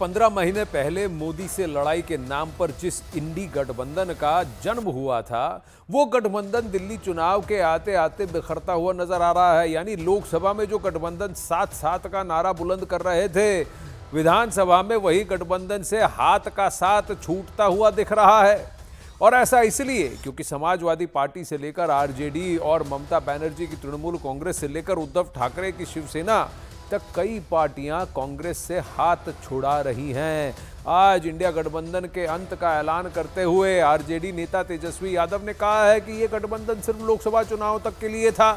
15 महीने पहले मोदी से लड़ाई के नाम पर जिस इंडी गठबंधन का जन्म हुआ था, वो गठबंधन दिल्ली चुनाव के आते आते बिखरता हुआ नजर आ रहा है। यानी लोकसभा में जो गठबंधन 7-7 का नारा बुलंद कर रहे थे, विधानसभा में वही गठबंधन से हाथ का साथ छूटता हुआ दिख रहा है। और ऐसा इसलिए क्योंकि समाजवादी पार्टी से लेकर आरजेडी और ममता बनर्जी की तृणमूल कांग्रेस से लेकर उद्धव ठाकरे की शिवसेना तक कई पार्टियां कांग्रेस से हाथ छुड़ा रही हैं। आज इंडिया गठबंधन के अंत का ऐलान करते हुए आरजेडी नेता तेजस्वी यादव ने कहा है कि यह गठबंधन सिर्फ लोकसभा चुनाव तक के लिए था।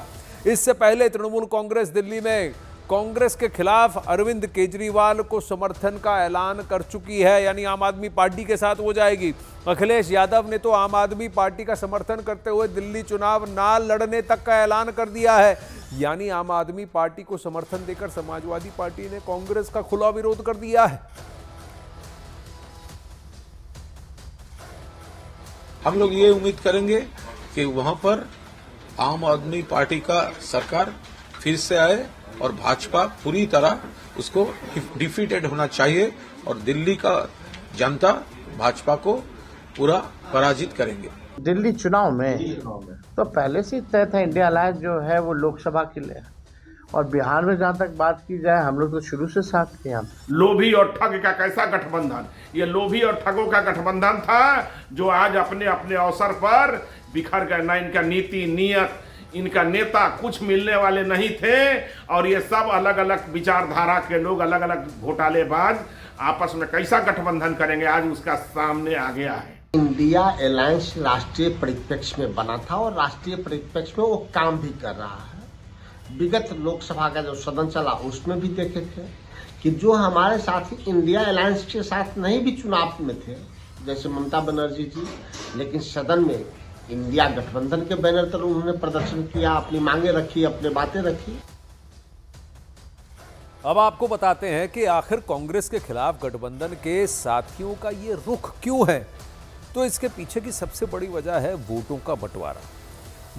इससे पहले तृणमूल कांग्रेस दिल्ली में कांग्रेस के खिलाफ अरविंद केजरीवाल को समर्थन का ऐलान कर चुकी है, यानी आम आदमी पार्टी के साथ हो जाएगी। अखिलेश यादव ने तो आम आदमी पार्टी का समर्थन करते हुए दिल्ली चुनाव ना लड़ने तक का ऐलान कर दिया है। यानी आम आदमी पार्टी को समर्थन देकर समाजवादी पार्टी ने कांग्रेस का खुला विरोध कर दिया है। हम लोग ये उम्मीद करेंगे कि वहां पर आम आदमी पार्टी का सरकार फिर से आए और भाजपा पूरी तरह उसको डिफीटेड होना चाहिए और दिल्ली का जनता भाजपा को पूरा पराजित करेंगे। दिल्ली चुनाव में तो पहले से तय था इंडिया अलायंस जो है वो लोकसभा के लिए, और बिहार में जहां तक बात की जाए हम लोग तो शुरू से साथ थे। यहाँ लोभी और ठग का कैसा गठबंधन, ये लोभी और ठगों का गठबंधन था जो आज अपने अपने अवसर पर बिखर गए। ना इनका नीति नियत, इनका नेता कुछ मिलने वाले नहीं थे, और ये सब अलग अलग विचारधारा के लोग, अलग अलग घोटालेबाज आपस में कैसा गठबंधन करेंगे, आज उसका सामने आ गया है। इंडिया अलायंस राष्ट्रीय परिप्रेक्ष्य में बना था और राष्ट्रीय परिप्रेक्ष्य में वो काम भी कर रहा है। विगत लोकसभा का जो सदन चला उसमें भी देखे थे कि जो हमारे साथी इंडिया अलायंस के साथ नहीं भी चुनाव में थे, जैसे ममता बनर्जी जी, लेकिन सदन में इंडिया गठबंधन के बैनर तले उन्होंने प्रदर्शन किया, अपनी मांगे रखी, अपनी बातें रखी। अब आपको बताते हैं कि आखिर कांग्रेस के खिलाफ गठबंधन के साथियों का ये रुख क्यों है। तो इसके पीछे की सबसे बड़ी वजह है वोटों का बंटवारा।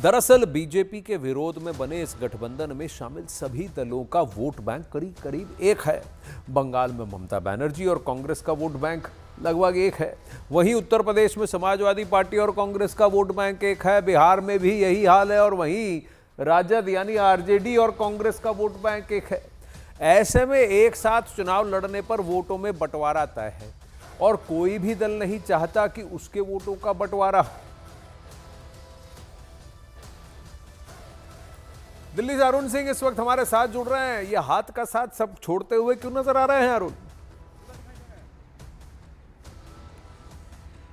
दरअसल बीजेपी के विरोध में बने इस गठबंधन में शामिल सभी दलों का वोट बैंक करीब करीब एक है। बंगाल में ममता बनर्जी और कांग्रेस का वोट बैंक लगभग एक है। वहीं उत्तर प्रदेश में समाजवादी पार्टी और कांग्रेस का वोट बैंक एक है। बिहार में भी यही हाल है, और वहीं राजद यानी आरजेडी और कांग्रेस का वोट बैंक एक है। ऐसे में एक साथ चुनाव लड़ने पर वोटों में बंटवारा तय है, और कोई भी दल नहीं चाहता कि उसके वोटों का बंटवारा हो। दिल्ली से अरुण सिंह इस वक्त हमारे साथ जुड़ रहे हैं। ये हाथ का साथ सब छोड़ते हुए क्यों नजर आ रहे हैं अरुण?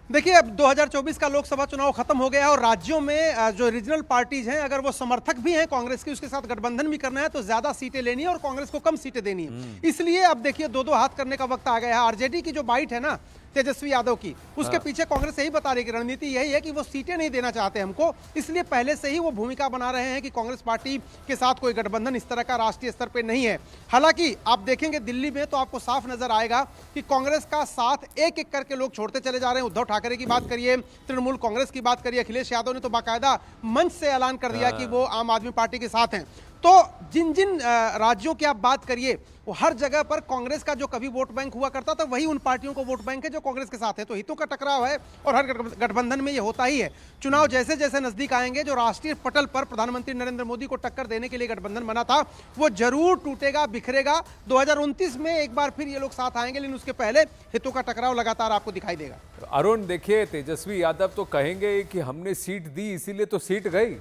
देखिए, अब 2024 का लोकसभा चुनाव खत्म हो गया है, और राज्यों में जो रीजनल पार्टीज हैं, अगर वो समर्थक भी हैं कांग्रेस की, उसके साथ गठबंधन भी करना है तो ज्यादा सीटें लेनी है और कांग्रेस को कम सीटें देनी है। इसलिए अब देखिए दो दो हाथ करने का वक्त आ गया है। आरजेडी की जो बाइट है ना तेजस्वी यादव की, उसके पीछे कांग्रेस यही बता रही है कि रणनीति यही है कि वो सीटें नहीं देना चाहते हमको, इसलिए पहले से ही वो भूमिका बना रहे हैं कि कांग्रेस पार्टी के साथ कोई गठबंधन इस तरह का राष्ट्रीय स्तर पे नहीं है। हालांकि आप देखेंगे दिल्ली में तो आपको साफ नजर आएगा कि कांग्रेस का साथ एक एक करके लोग छोड़ते चले जा रहे हैं। उद्धव ठाकरे की बात करिए, तृणमूल कांग्रेस की बात करिए, अखिलेश यादव ने तो बाकायदा मंच से ऐलान कर दिया कि वो आम आदमी पार्टी के साथ हैं। तो जिन जिन राज्यों की आप बात करिए, वो हर जगह पर कांग्रेस का जो कभी वोट बैंक हुआ करता था वही उन पार्टियों को वोट बैंक है जो कांग्रेस के साथ है। तो हितों का टकराव है, और हर गठबंधन में ये होता ही है। चुनाव जैसे जैसे नजदीक आएंगे, जो राष्ट्रीय पटल पर प्रधानमंत्री नरेंद्र मोदी को टक्कर देने के लिए गठबंधन बना था वो जरूर टूटेगा, बिखरेगा। 2029 में एक बार फिर ये लोग साथ आएंगे, लेकिन उसके पहले हितों का टकराव लगातार आपको दिखाई देगा। अरुण देखिए, तेजस्वी यादव तो कहेंगे कि हमने सीट दी इसीलिए तो सीट गई।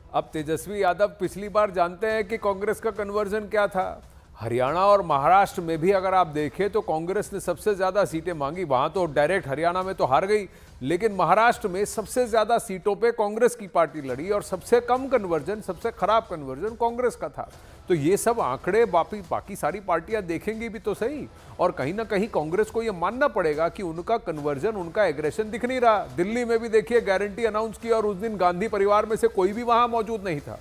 अब तेजस्वी यादव पिछली बार जानते हैं कि कांग्रेस का कन्वर्जन क्या था। हरियाणा और महाराष्ट्र में भी अगर आप देखें तो कांग्रेस ने सबसे ज्यादा सीटें मांगी। वहां तो डायरेक्ट हरियाणा में तो हार गई, लेकिन महाराष्ट्र में सबसे ज्यादा सीटों पे कांग्रेस की पार्टी लड़ी, और सबसे कम कन्वर्जन, सबसे खराब कन्वर्जन कांग्रेस का था। तो ये सब आंकड़े बाकी सारी पार्टियां देखेंगी भी तो सही, और कहीं ना कहीं कांग्रेस को ये मानना पड़ेगा कि उनका कन्वर्जन, उनका एग्रेशन दिख नहीं रहा। दिल्ली में भी देखिए गारंटी अनाउंस की, और उस दिन गांधी परिवार में से कोई भी वहां मौजूद नहीं था।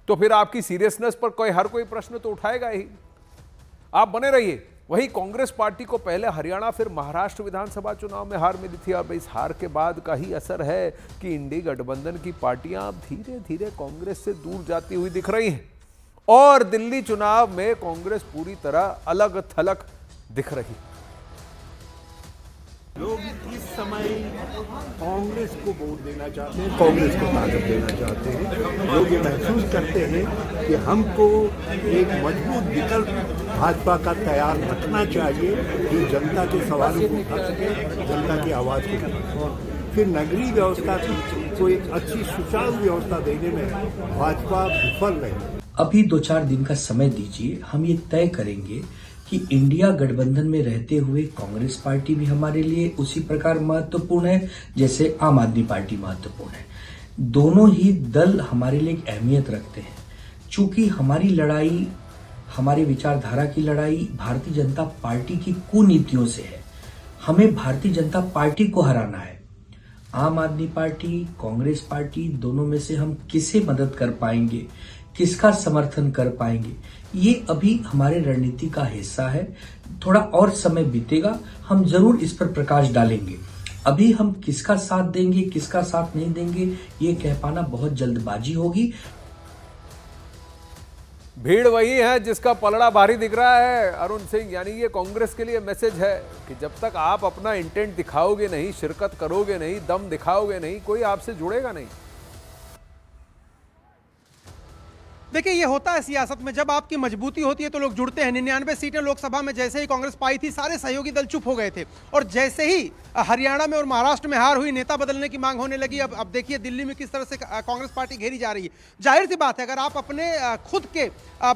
तो फिर आपकी सीरियसनेस पर हर कोई प्रश्न तो उठाएगा ही। आप बने रहिए। वही कांग्रेस पार्टी को पहले हरियाणा फिर महाराष्ट्र विधानसभा चुनाव में हार मिली थी। अब इस हार के बाद का ही असर है कि इंडी गठबंधन की पार्टियां अब धीरे धीरे कांग्रेस से दूर जाती हुई दिख रही हैं, और दिल्ली चुनाव में कांग्रेस पूरी तरह अलग थलग दिख रही। लोग इस समय कांग्रेस को वोट देना चाहते हैं, कांग्रेस को ताकत देना चाहते हैं। लोग ये महसूस करते हैं कि हमको एक मजबूत विकल्प भाजपा का तैयार रखना चाहिए, जो जनता के सवालों को उठा सके, जनता की आवाज़ को उठा सके। फिर नगरीय व्यवस्था को एक अच्छी सुचारू व्यवस्था देने में भाजपा विफल रही। अभी 2-4 दिन का समय दीजिए, हम ये तय करेंगे कि इंडिया गठबंधन में रहते हुए कांग्रेस पार्टी भी हमारे लिए उसी प्रकार महत्वपूर्ण है जैसे आम आदमी पार्टी महत्वपूर्ण है। दोनों ही दल हमारे लिए एक अहमियत रखते हैं। चूंकि हमारी लड़ाई, हमारे विचारधारा की लड़ाई भारतीय जनता पार्टी की कुनीतियों से है। हमें भारतीय जनता पार्टी को हराना है। आम आदमी पार्टी, कांग्रेस पार्टी, दोनों में से हम किसे मदद कर पाएंगे, किसका समर्थन कर पाएंगे, ये अभी हमारे रणनीति का हिस्सा है। थोड़ा और समय बीतेगा, हम जरूर इस पर प्रकाश डालेंगे। अभी हम किसका साथ देंगे, किसका साथ नहीं देंगे, ये कह पाना बहुत जल्दबाजी होगी। भीड़ वही है जिसका पलड़ा भारी दिख रहा है अरुण सिंह। यानी ये कांग्रेस के लिए मैसेज है कि जब तक आप अपना इंटेंट दिखाओगे नहीं, शिरकत करोगे नहीं, दम दिखाओगे नहीं, कोई आपसे जुड़ेगा नहीं। देखिए, ये होता है सियासत में, जब आपकी मजबूती होती है तो लोग जुड़ते हैं। 99 सीटें लोकसभा में जैसे ही कांग्रेस पाई थी, सारे सहयोगी दल चुप हो गए थे। और जैसे ही हरियाणा में और महाराष्ट्र में हार हुई, नेता बदलने की मांग होने लगी। अब देखिए दिल्ली में किस तरह से कांग्रेस पार्टी घेरी जा रही है। जाहिर सी बात है, अगर आप अपने खुद के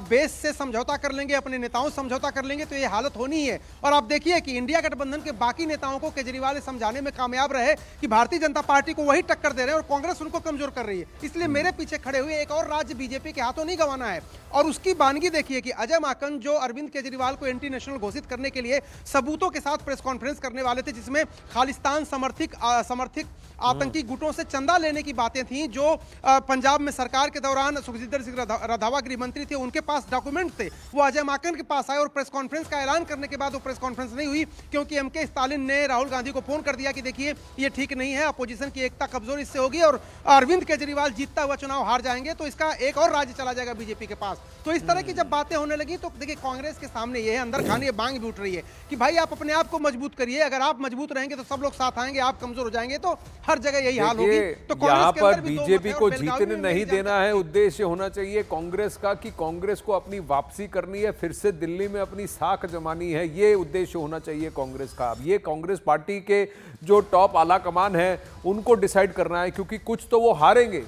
बेस से समझौता कर लेंगे, अपने नेताओं से समझौता कर लेंगे, तो ये हालत होनी ही है। और आप देखिए कि इंडिया गठबंधन के बाकी नेताओं को केजरीवाल समझाने में कामयाब रहे कि भारतीय जनता पार्टी को वही टक्कर दे रहे हैं और कांग्रेस उनको कमजोर कर रही है। इसलिए मेरे पीछे खड़े हुए एक और राज्य बीजेपी के हाथों नहीं गंवाना है। और उसकी बानगी देखिए कि अजय माकन जो अरविंद केजरीवाल को एंटी नेशनल घोषित करने के लिए सबूतों के साथ प्रेस कॉन्फ्रेंस करने वाले थे, जिसमें खालिस्तान समर्थित आतंकी गुटों से चंदा लेने की बातें थी, जो पंजाब में सरकार के दौरान सुखजिंदर सिंह रंधावा गृह मंत्री थे, उनके पास डॉक्यूमेंट थे। वो अजय माकन के पास आए और प्रेस कॉन्फ्रेंस का ऐलान करने के बाद वो प्रेस कॉन्फ्रेंस नहीं हुई, क्योंकि एमके स्टालिन ने राहुल गांधी को फोन कर दिया कि देखिए ये ठीक नहीं है, अपोजिशन की एकता कमजोर इससे होगी और अरविंद केजरीवाल जीतता हुआ चुनाव हार जाएंगे, तो इसका एक और राज्य चला जाएगा बीजेपी के पास। तो इस तरह की जब बातें होने लगी तो देखिए कांग्रेस के सामने ये है, अंदर खाने ये मांग भी उठ रही है कि भाई आप अपने आप को मजबूत करिए। अगर आप मजबूत रहेंगे तो सब लोग साथ आएंगे, आप कमजोर हो जाएंगे तो हर जगह यही हाल होगी। तो यहाँ पर बीजेपी को जीतने नहीं देना है। उद्देश्य होना चाहिए कांग्रेस का कि कांग्रेस को अपनी वापसी करनी है, फिर से दिल्ली में अपनी साख जमानी है। ये उद्देश्य होना चाहिए कांग्रेस का। अब ये कांग्रेस पार्टी के जो टॉप आला कमान है उनको डिसाइड करना है, क्योंकि कुछ तो वो हारेंगे,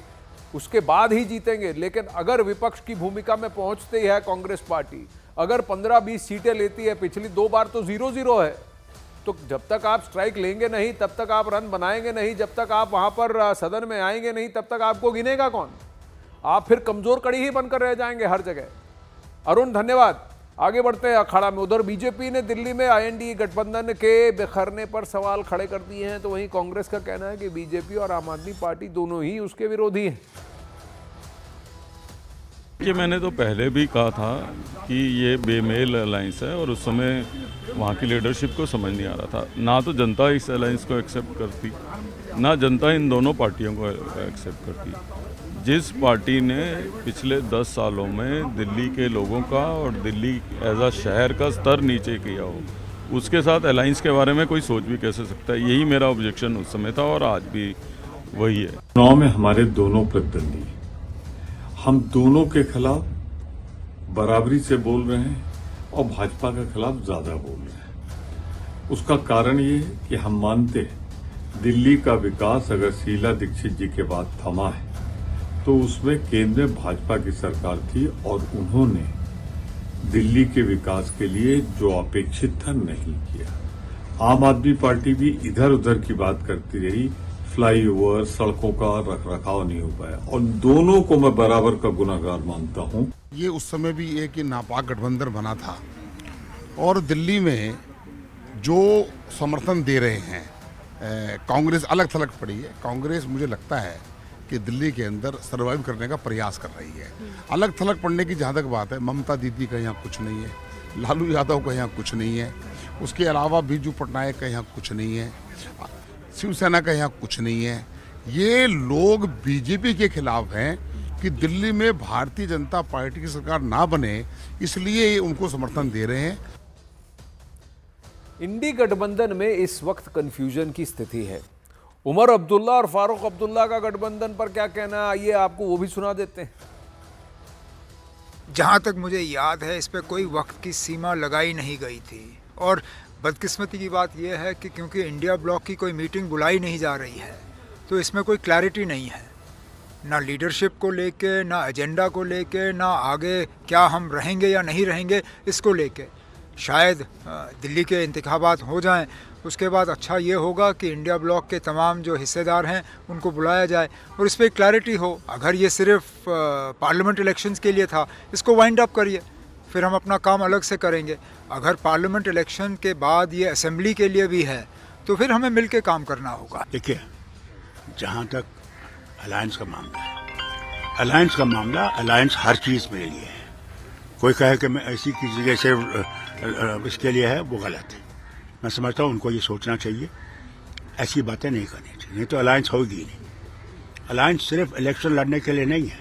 उसके बाद ही जीतेंगे। लेकिन अगर विपक्ष की भूमिका में पहुंचती है कांग्रेस पार्टी, अगर 15-20 सीटें लेती है, पिछली 2 बार तो 0-0 है, तो जब तक आप स्ट्राइक लेंगे नहीं, तब तक आप रन बनाएंगे नहीं, जब तक आप वहां पर सदन में आएंगे नहीं, तब तक आपको गिनेगा कौन? आप फिर कमजोर कड़ी ही बनकर रह जाएंगे हर जगह। अरुण धन्यवाद। आगे बढ़ते हैं अखाड़ा में। उधर बीजेपी ने दिल्ली में INDA गठबंधन के बिखरने पर सवाल खड़े कर दिए हैं, तो वहीं कांग्रेस का कहना है कि बीजेपी और आम आदमी पार्टी दोनों ही उसके विरोधी हैं। कि मैंने तो पहले भी कहा था कि ये बेमेल अलायंस है और उस समय वहाँ की लीडरशिप को समझ नहीं आ रहा था। ना तो जनता इस अलायंस को एक्सेप्ट करती, ना जनता इन दोनों पार्टियों को एक्सेप्ट करती। जिस पार्टी ने पिछले 10 सालों में दिल्ली के लोगों का और दिल्ली एज अ शहर का स्तर नीचे किया हो, उसके साथ अलायंस के बारे में कोई सोच भी कैसे सकता है। यही मेरा ऑब्जेक्शन उस समय था और आज भी वही है। चुनाव में हमारे दोनों प्रतिद्वंदी, हम दोनों के खिलाफ बराबरी से बोल रहे हैं और भाजपा के खिलाफ ज्यादा बोल रहे हैं। उसका कारण ये है कि हम मानते हैं दिल्ली का विकास अगर शीला दीक्षित जी के बाद थमा है तो उसमें केंद्र में भाजपा की सरकार थी और उन्होंने दिल्ली के विकास के लिए जो अपेक्षित था नहीं किया। आम आदमी पार्टी भी इधर उधर की बात करती रही, फ्लाईओवर, सड़कों का रखरखाव नहीं हो पाया और दोनों को मैं बराबर का गुनाहगार मानता हूं। ये उस समय भी एक नापाक गठबंधन बना था और दिल्ली में जो समर्थन दे रहे हैं कांग्रेस अलग थलग पड़ी है। कांग्रेस मुझे लगता है कि दिल्ली के अंदर सर्वाइव करने का प्रयास कर रही है। अलग थलग पड़ने की जहाँ तक बात है, ममता दीदी का यहाँ कुछ नहीं है, लालू यादव का यहाँ कुछ नहीं है, उसके अलावा बीजू पटनायक का यहाँ कुछ नहीं है, शिवसेना का यहाँ कुछ नहीं है। ये लोग बीजेपी के खिलाफ हैं कि दिल्ली में भारतीय जनता पार्टी की सरकार ना बने, इसलिए ये उनको समर्थन दे रहे हैं। इंडी गठबंधन में इस वक्त कंफ्यूजन की स्थिति है। उमर अब्दुल्ला और फारूक अब्दुल्ला का गठबंधन पर क्या कहना है, आइए आपको वो भी सुना देते हैं। जहाँ तक मुझे याद है इस पर कोई वक्त की सीमा लगाई नहीं गई थी और बदकिस्मती की बात यह है कि क्योंकि इंडिया ब्लॉक की कोई मीटिंग बुलाई नहीं जा रही है तो इसमें कोई क्लैरिटी नहीं है, ना लीडरशिप को लेके, ना एजेंडा को लेके, ना आगे क्या हम रहेंगे या नहीं रहेंगे इसको लेके। शायद दिल्ली के इंतखाबात हो जाएं, उसके बाद अच्छा ये होगा कि इंडिया ब्लॉक के तमाम जो हिस्सेदार हैं उनको बुलाया जाए और इस पर क्लैरिटी हो। अगर ये सिर्फ पार्लियामेंट इलेक्शंस के लिए था, इसको वाइंड अप करिए, फिर हम अपना काम अलग से करेंगे। अगर पार्लियामेंट इलेक्शन के बाद ये असेंबली के लिए भी है तो फिर हमें मिल के काम करना होगा। देखिए, जहाँ तक अलायंस का मामला है, अलायंस का मामला अलायंस हर चीज़ मेरे लिए है। कोई कहे कि मैं ऐसी किसी जैसे इसके लिए है, वो गलत है। मैं समझता हूँ उनको ये सोचना चाहिए, ऐसी बातें नहीं करनी चाहिए, नहीं तो अलायंस होगी ही नहीं। अलायंस सिर्फ इलेक्शन लड़ने के लिए नहीं है,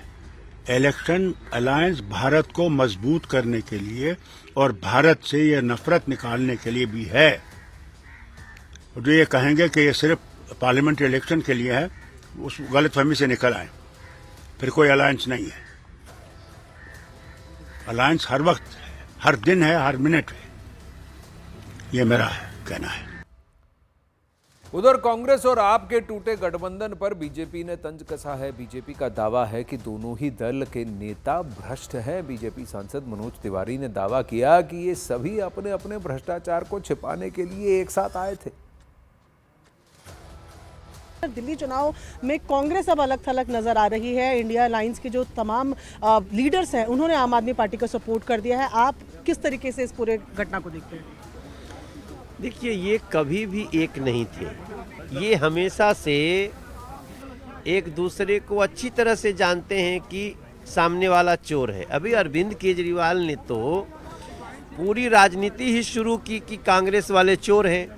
इलेक्शन अलायंस भारत को मजबूत करने के लिए और भारत से ये नफरत निकालने के लिए भी है। जो ये कहेंगे कि ये सिर्फ पार्लियामेंट इलेक्शन के लिए है, उस गलतफहमी से निकल आए, फिर कोई अलायंस नहीं है। अलायंस हर वक्त है, हर दिन है, हर मिनट है, ये मेरा कहना है। उधर कांग्रेस और आप के टूटे गठबंधन पर बीजेपी ने तंज कसा है। बीजेपी का दावा है कि दोनों ही दल के नेता भ्रष्ट हैं। बीजेपी सांसद मनोज तिवारी ने दावा किया कि ये सभी अपने अपने भ्रष्टाचार को छिपाने के लिए एक साथ आए थे। दिल्ली चुनाव में कांग्रेस अब अलग थलग नजर आ रही है। इंडिया अलायंस के जो तमाम लीडर्स हैं उन्होंने आम आदमी पार्टी को सपोर्ट कर दिया है। आप किस तरीके से इस पूरे घटना को देखते हैं? देखिए, ये कभी भी एक नहीं थे, ये हमेशा से एक दूसरे को अच्छी तरह से जानते हैं कि सामने वाला चोर है। अभी अरविंद केजरीवाल ने तो पूरी राजनीति ही शुरू की कि कांग्रेस वाले चोर हैं,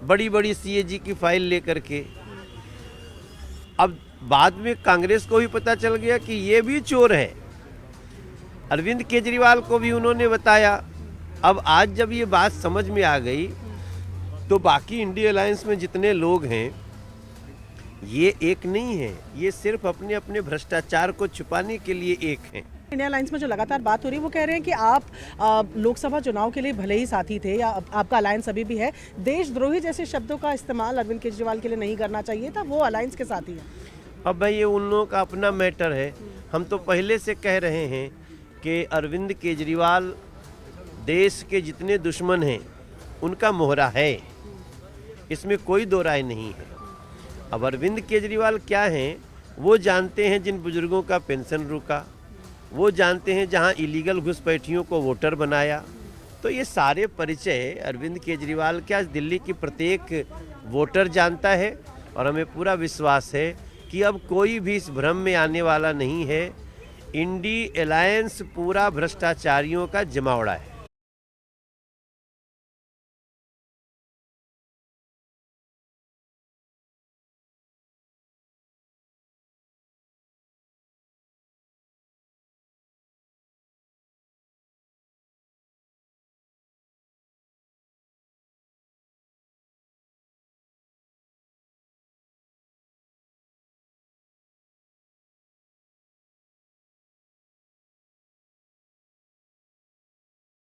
बड़ी बड़ी सीएजी की फाइल लेकर के। अब बाद में कांग्रेस को भी पता चल गया कि ये भी चोर है, अरविंद केजरीवाल को भी उन्होंने बताया। अब आज जब ये बात समझ में आ गई तो बाकी इंडिया अलायंस में जितने लोग हैं ये एक नहीं है, ये सिर्फ अपने अपने भ्रष्टाचार को छुपाने के लिए एक हैं। इंडिया अलायंस में जो लगातार बात हो रही है वो कह रहे हैं कि आप लोकसभा चुनाव के लिए भले ही साथी थे या आपका अलायंस अभी भी है, देशद्रोही जैसे शब्दों का इस्तेमाल अरविंद केजरीवाल के लिए नहीं करना चाहिए था, वो अलायंस के साथी है। अब भाई ये उन लोगों का अपना मैटर है। हम तो पहले से कह रहे हैं कि अरविंद केजरीवाल देश के जितने दुश्मन हैं उनका मोहरा है, इसमें कोई दो राय नहीं है। अब अरविंद केजरीवाल क्या हैं वो जानते हैं, जिन बुजुर्गों का पेंशन रुका, वो जानते हैं जहां इलीगल घुसपैठियों को वोटर बनाया। तो ये सारे परिचय अरविंद केजरीवाल के आज दिल्ली की प्रत्येक वोटर जानता है और हमें पूरा विश्वास है कि अब कोई भी इस भ्रम में आने वाला नहीं है। इंडी अलायंस पूरा भ्रष्टाचारियों का जमावड़ा है।